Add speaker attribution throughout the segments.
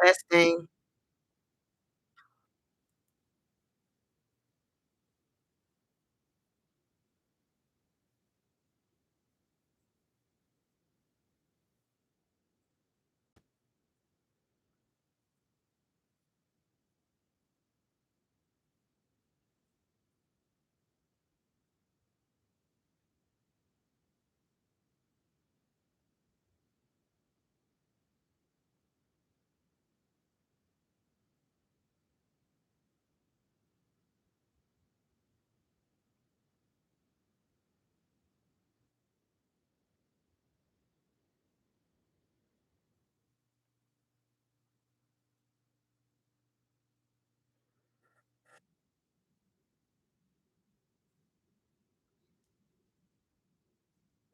Speaker 1: Testing.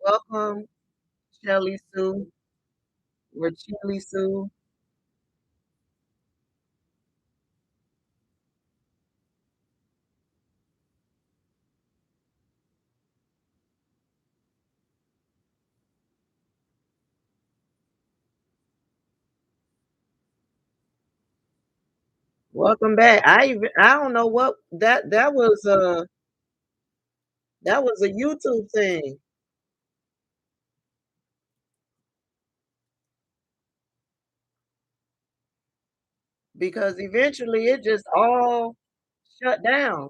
Speaker 1: Welcome, Shelly Sue or Chili Sue. Welcome back. I don't know what that was a YouTube thing because eventually it just all shut down.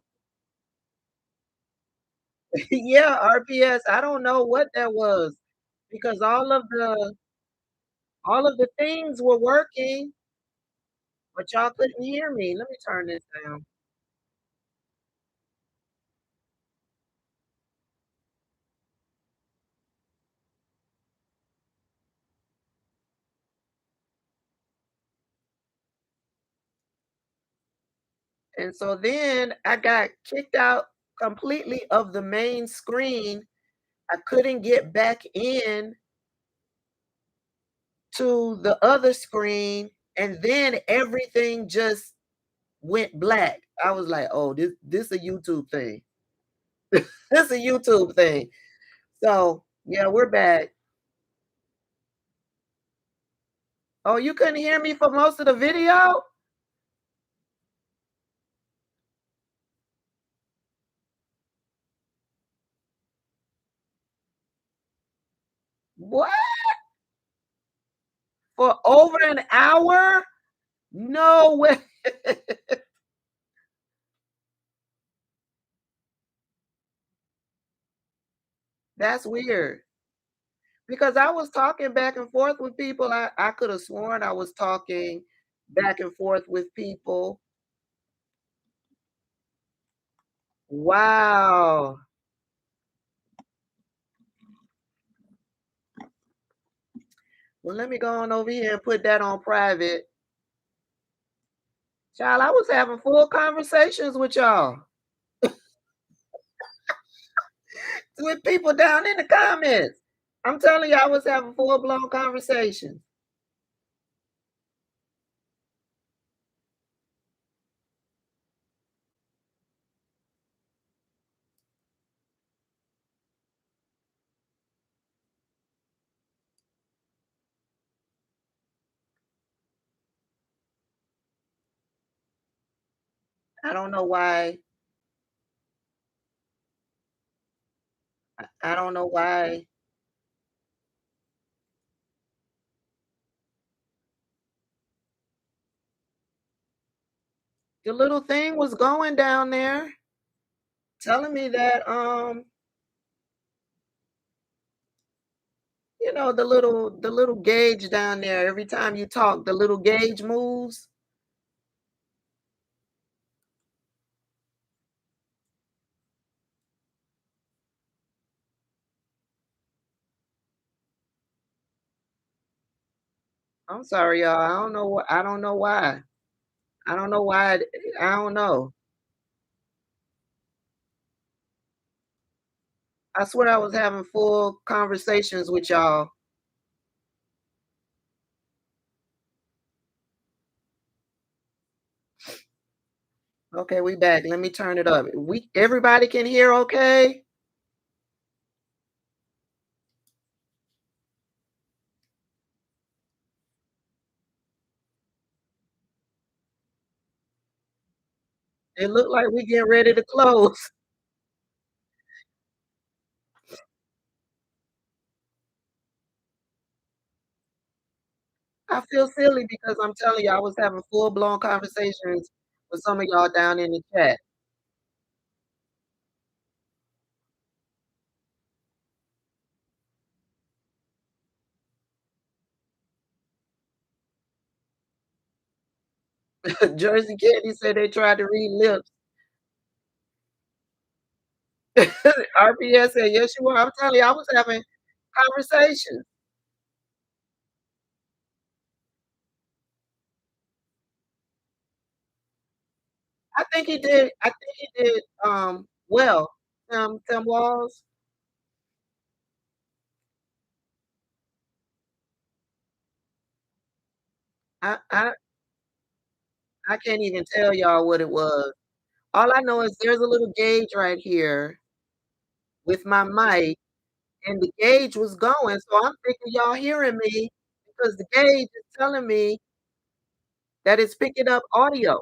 Speaker 1: Yeah, RPS. I don't know what that was because all of the things were working, but y'all couldn't hear me. Let me turn this down. And so then I got kicked out completely of the main screen. I couldn't get back in to the other screen, and then everything just went black. I was like, "Oh, this a YouTube thing. This a YouTube thing." So, yeah, we're back. Oh, you couldn't hear me for most of the video? What? For over an hour? No way. That's weird. Because I was talking back and forth with people. I could have sworn I was talking back and forth with people. Wow. Well, let me go on over here and put that on private. Child, I was having full conversations with y'all, with people down in the comments. I'm telling you, I was having full blown conversations. I don't know why. I don't know why. The little thing was going down there telling me that the little gauge down there, every time you talk, the little gauge moves. I'm sorry, y'all. I don't know why. I don't know why. I don't know. I swear I was having full conversations with y'all. Okay, we back. Let me turn it up. We everybody can hear okay? It looked like we getting ready to close. I feel silly because I'm telling you, I was having full-blown conversations with some of y'all down in the chat. Jersey Candy said they tried to read lips. RPS said, "Yes, you were." I'm telling you, I was having conversations. I think he did, well. Tim Walls. I I can't even tell y'all what it was. All I know is there's a little gauge right here with my mic, and the gauge was going, so I'm thinking y'all hearing me because the gauge is telling me that it's picking up audio.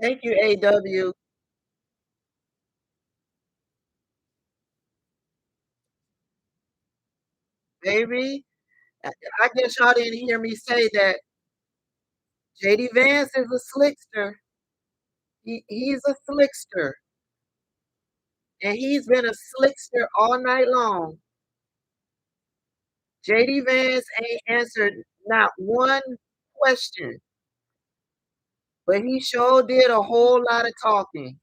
Speaker 1: Thank you, AW. Baby. I I guess y'all didn't hear me say that JD Vance is a slickster. He's a slickster, and he's been a slickster all night long. JD Vance ain't answered not one question, but he sure did a whole lot of talking.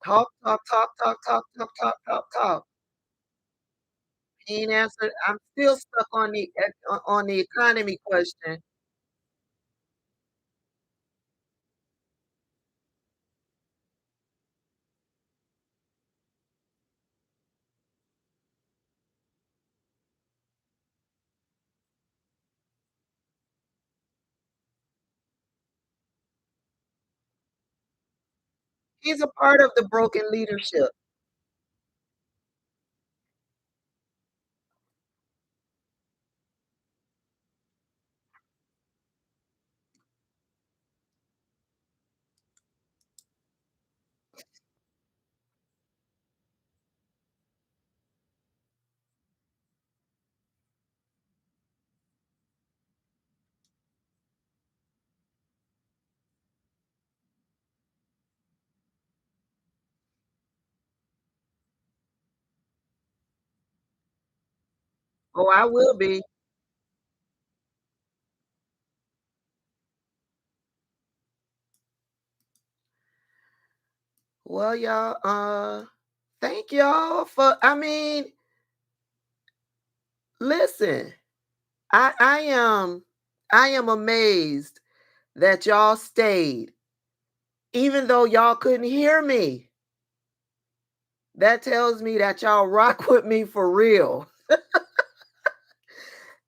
Speaker 1: Talk, talk, talk, talk, talk, talk, talk, talk, talk. He ain't answered. I'm still stuck on the economy question. He's a part of the broken leadership. Oh, I will be. Well, y'all, thank y'all for listen, I am amazed that y'all stayed, even though y'all couldn't hear me. That tells me that y'all rock with me for real.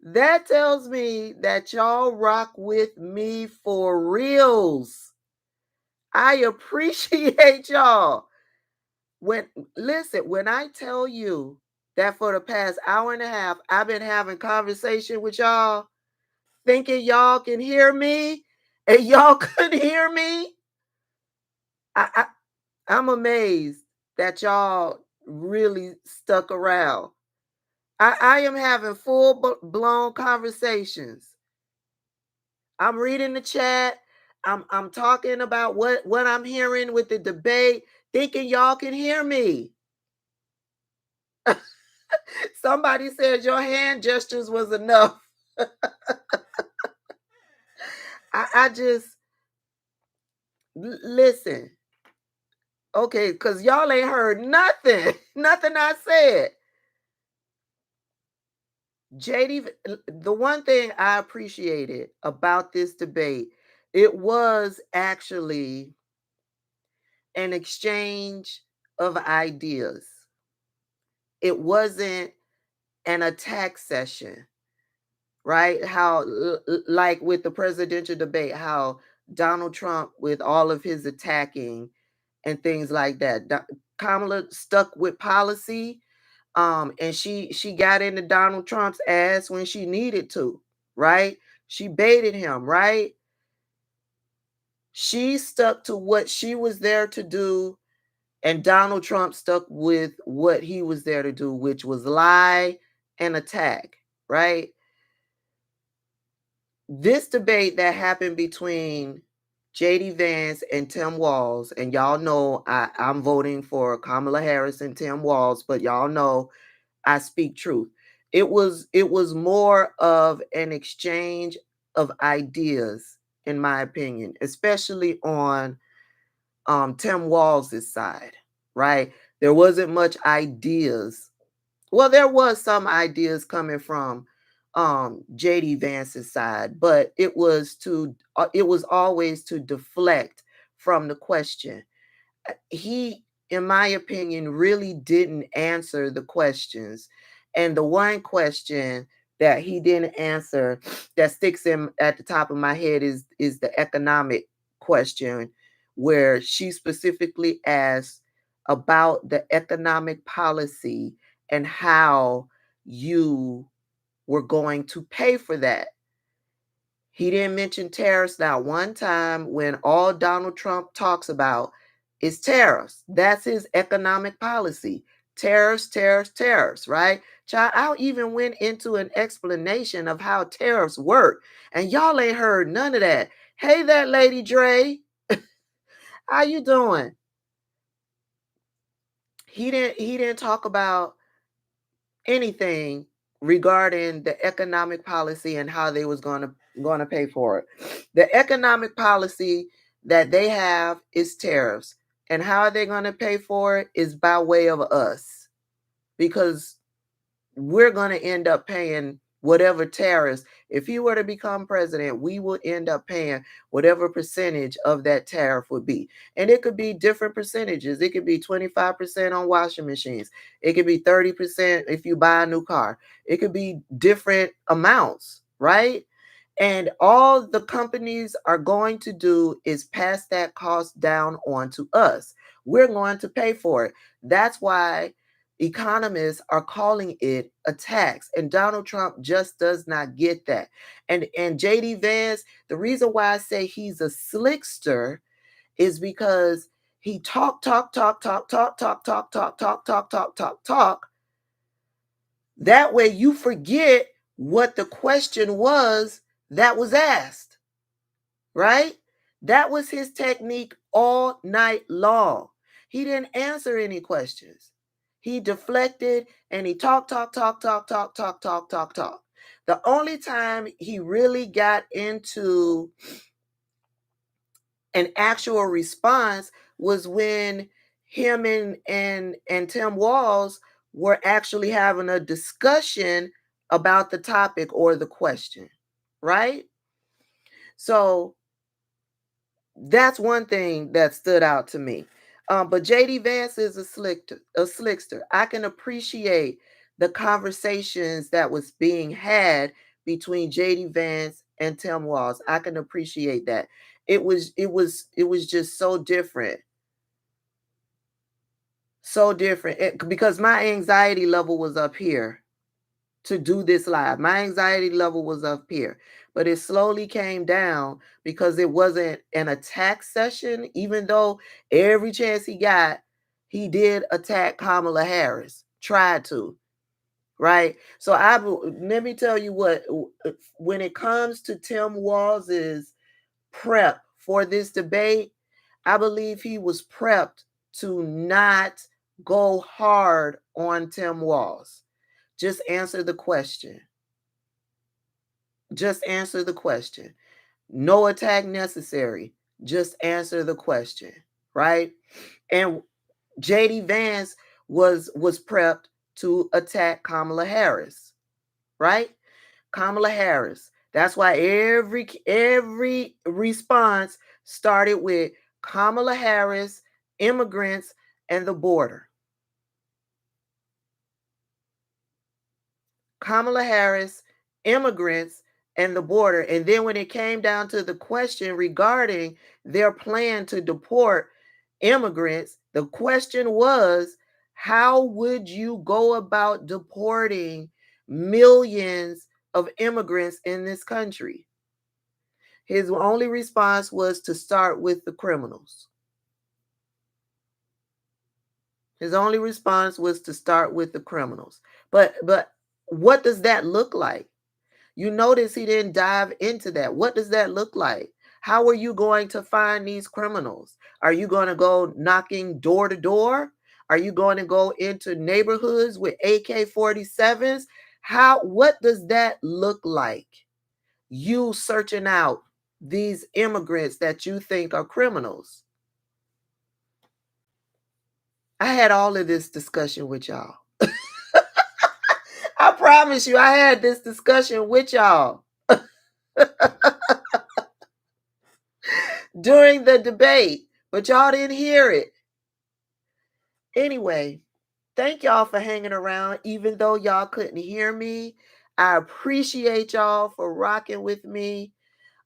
Speaker 1: That tells me that y'all rock with me for reals. I appreciate y'all. When I tell you that for the past hour and a half, I've been having conversation with y'all, thinking y'all can hear me, and y'all couldn't hear me. I I'm amazed that y'all really stuck around. I am having blown conversations. I'm reading the chat. I'm talking about what I'm hearing with the debate, thinking y'all can hear me. Somebody said your hand gestures was enough. I just listen. Okay, because y'all ain't heard nothing. Nothing I said. JD, the one thing I appreciated about this debate, it was actually an exchange of ideas. It wasn't an attack session, right? Like with the presidential debate, how Donald Trump, with all of his attacking and things like that, Kamala stuck with policy, and she got into Donald Trump's ass when she needed to, right? She baited him, right? She stuck to what she was there to do, and Donald Trump stuck with what he was there to do, which was lie and attack, right? This debate that happened between JD Vance and Tim Walz, and y'all know I'm voting for Kamala Harris and Tim Walz, but y'all know I speak truth. It was more of an exchange of ideas, in my opinion, especially on Tim Walz's side, right? There wasn't much ideas. Well, there was some ideas coming from JD Vance's side, but it was always to deflect from the question. He, in my opinion, really didn't answer the questions. And the one question that he didn't answer that sticks him at the top of my head is the economic question, where she specifically asked about the economic policy and how you were going to pay for that. He didn't mention tariffs not one time, when all Donald Trump talks about is tariffs. That's his economic policy. Tariffs, tariffs, tariffs, right? Child, I even went into an explanation of how tariffs work, and y'all ain't heard none of that. Hey, that Lady Dre, how you doing? He didn't talk about anything regarding the economic policy and how they was going to pay for it. The economic policy that they have is tariffs, and how are they going to pay for it is by way of us, because we're going to end up paying whatever tariffs. If he were to become president, we will end up paying whatever percentage of that tariff would be. And it could be different percentages. It could be 25% on washing machines. It could be 30% if you buy a new car. It could be different amounts, right? And all the companies are going to do is pass that cost down on to us. We're going to pay for it. That's why economists are calling it a tax. And Donald Trump just does not get that. And JD Vance, the reason why I say he's a slickster is because he talk. That way you forget what the question was that was asked, right? That was his technique all night long. He didn't answer any questions. He deflected and he talked. The only time he really got into an actual response was when him and Tim Walz were actually having a discussion about the topic or the question, right? So that's one thing that stood out to me. But JD Vance is a slickster. I can appreciate the conversations that was being had between JD Vance and Tim Walz. I can appreciate that. It was just so different So different. Because my anxiety level was up here to do this live. My anxiety level was up here, but it slowly came down because it wasn't an attack session, even though every chance he got, he did attack Kamala Harris, tried to, right? So let me tell you what, when it comes to Tim Walls's prep for this debate, I believe he was prepped to not go hard on Tim Walls. Just answer the question. Just answer the question. No attack necessary. Just answer the question, right? And JD Vance was prepped to attack Kamala Harris, right? Kamala Harris. That's why every response started with Kamala Harris, immigrants, and the border. Kamala Harris, immigrants, and the border. And then when it came down to the question regarding their plan to deport immigrants, the question was, how would you go about deporting millions of immigrants in this country? His only response was to start with the criminals. His only response was to start with the criminals. But what does that look like? You notice he didn't dive into that. What does that look like? How are you going to find these criminals? Are you going to go knocking door to door? Are you going to go into neighborhoods with AK-47s? What does that look like? You searching out these immigrants that you think are criminals. I had all of this discussion with y'all. I promise you, I had this discussion with y'all during the debate, but y'all didn't hear it. Anyway, thank y'all for hanging around, even though y'all couldn't hear me. I appreciate y'all for rocking with me.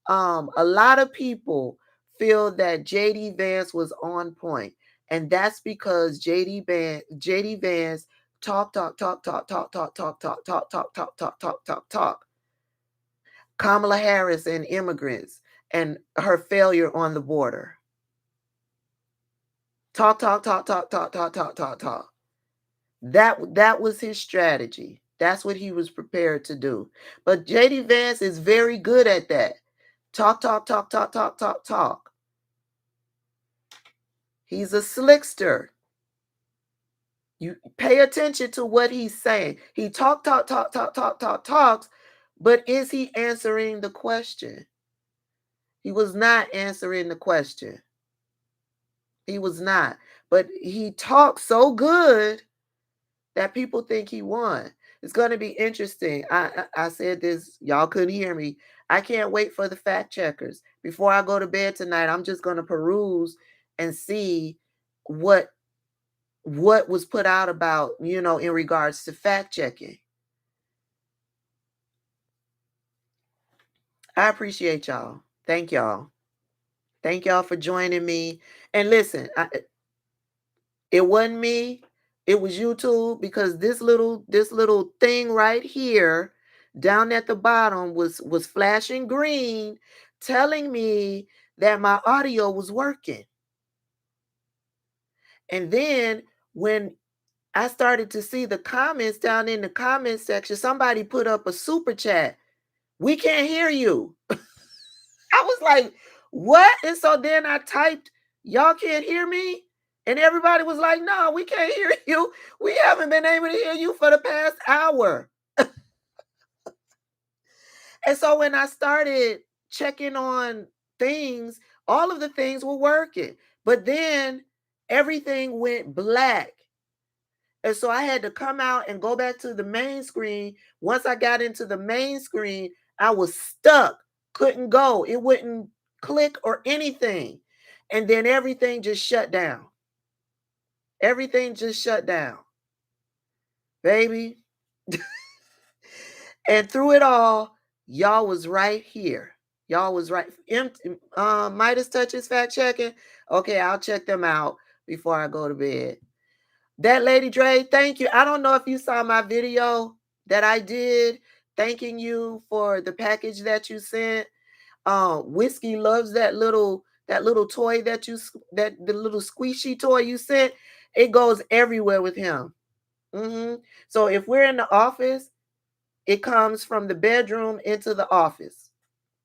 Speaker 1: A lot of people feel that JD Vance was on point, and that's because JD Vance talk. Kamala Harris and immigrants and her failure on the border. Talk. That was his strategy. That's what he was prepared to do. But JD Vance is very good at that. Talk. He's a slickster. You pay attention to what he's saying. He talks, but is he answering the question? He was not answering the question. He was not. But he talked so good that people think he won. It's going to be interesting. I said this, y'all couldn't hear me. I can't wait for the fact checkers. Before I go to bed tonight, I'm just going to peruse and see what was put out about, in regards to fact checking. I appreciate y'all. Thank y'all. Thank y'all for joining me. And listen, it wasn't me. It was YouTube, because this little thing right here down at the bottom was flashing green, telling me that my audio was working. And then when I started to see the comments down in the comment section, somebody put up a super chat. We can't hear you. I was like, what? And so then I typed, y'all can't hear me? And everybody was like, no, we can't hear you. We haven't been able to hear you for the past hour. And so when I started checking on things, all of the things were working. But then everything went black. And so I had to come out and go back to the main screen. Once I got into the main screen, I was stuck, couldn't go. It wouldn't click or anything. And then everything just shut down. Everything just shut down, baby. And through it all, y'all was right here. Y'all was right. Midas Touches fact checking. Okay, I'll check them out before I go to bed. That Lady Dre, thank you. I don't know if you saw my video that I did thanking you for the package that you sent. Whiskey loves that little toy that the little squishy toy you sent. It goes everywhere with him. So if we're in the office, it comes from the bedroom into the office.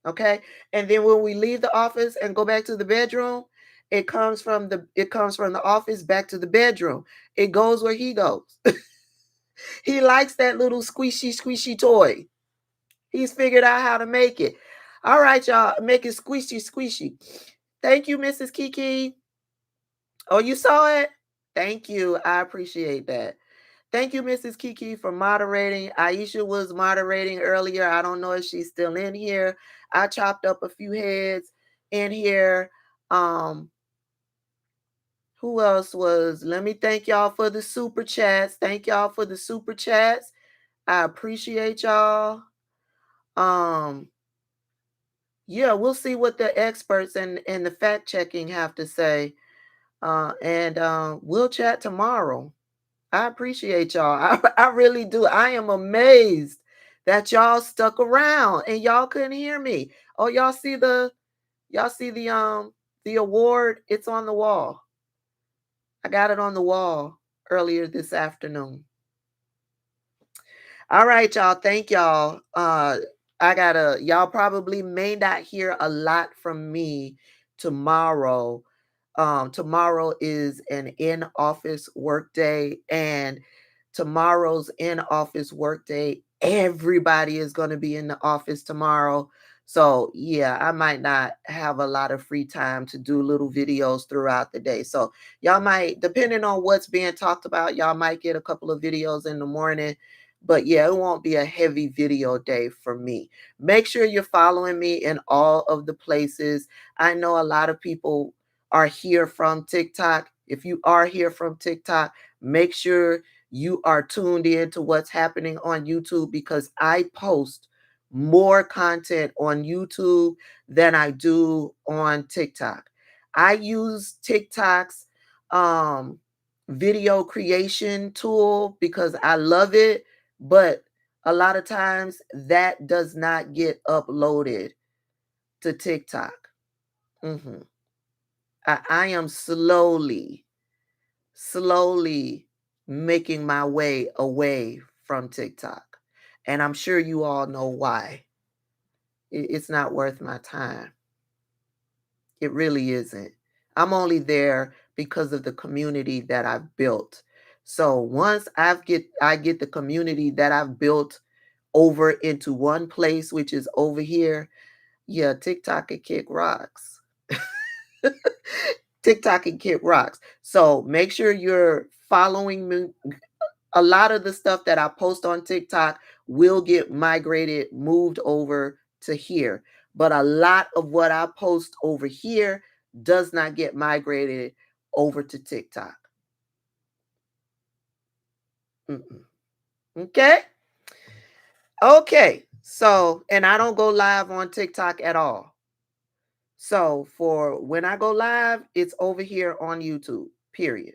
Speaker 1: Okay. And then when we leave the office and go back to the bedroom, it comes from the office back to the bedroom. It goes where he goes. He likes that little squishy toy. He's figured out how to make it. All right, y'all, make it squishy. Thank you, Mrs. Kiki. Oh, you saw it? Thank you. I appreciate that. Thank you, Mrs. Kiki, for moderating. Aisha was moderating earlier. I don't know if she's still in here. I chopped up a few heads in here. Um, who else was? Let me thank y'all for the super chats. Thank y'all for the super chats. I appreciate y'all. Yeah, we'll see what the experts and the fact checking have to say. And we'll chat tomorrow. I appreciate y'all. I really do. I am amazed that y'all stuck around and y'all couldn't hear me. Oh, y'all see the award? It's on the wall. I got it on the wall earlier this afternoon. All right, y'all. Thank y'all. Y'all probably may not hear a lot from me tomorrow. Tomorrow is an in-office workday, and tomorrow's in-office workday, everybody is going to be in the office tomorrow. So yeah, I might not have a lot of free time to do little videos throughout the day. So y'all might, depending on what's being talked about, y'all might get a couple of videos in the morning. But yeah, it won't be a heavy video day for me. Make sure you're following me in all of the places. I know a lot of people are here from TikTok. If you are here from TikTok, make sure you are tuned in to what's happening on YouTube, because I post more content on YouTube than I do on TikTok. I use TikTok's video creation tool because I love it, but a lot of times that does not get uploaded to TikTok. I am slowly making my way away from TikTok. And I'm sure you all know why. It's not worth my time. It really isn't. I'm only there because of the community that I've built. So once I get the community that I've built over into one place, which is over here, yeah, TikTok can kick rocks. TikTok can kick rocks. So make sure you're following me. A lot of the stuff that I post on TikTok will get migrated, moved over to here. But a lot of what I post over here does not get migrated over to TikTok. Mm-mm. Okay? Okay. So, and I don't go live on TikTok at all. So, for when I go live, it's over here on YouTube, period.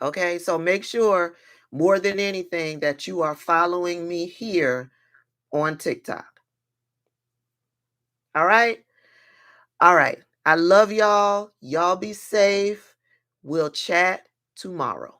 Speaker 1: Okay? So, make sure more than anything that you are following me here on TikTok. All right? All right. I love y'all. Y'all be safe. We'll chat tomorrow.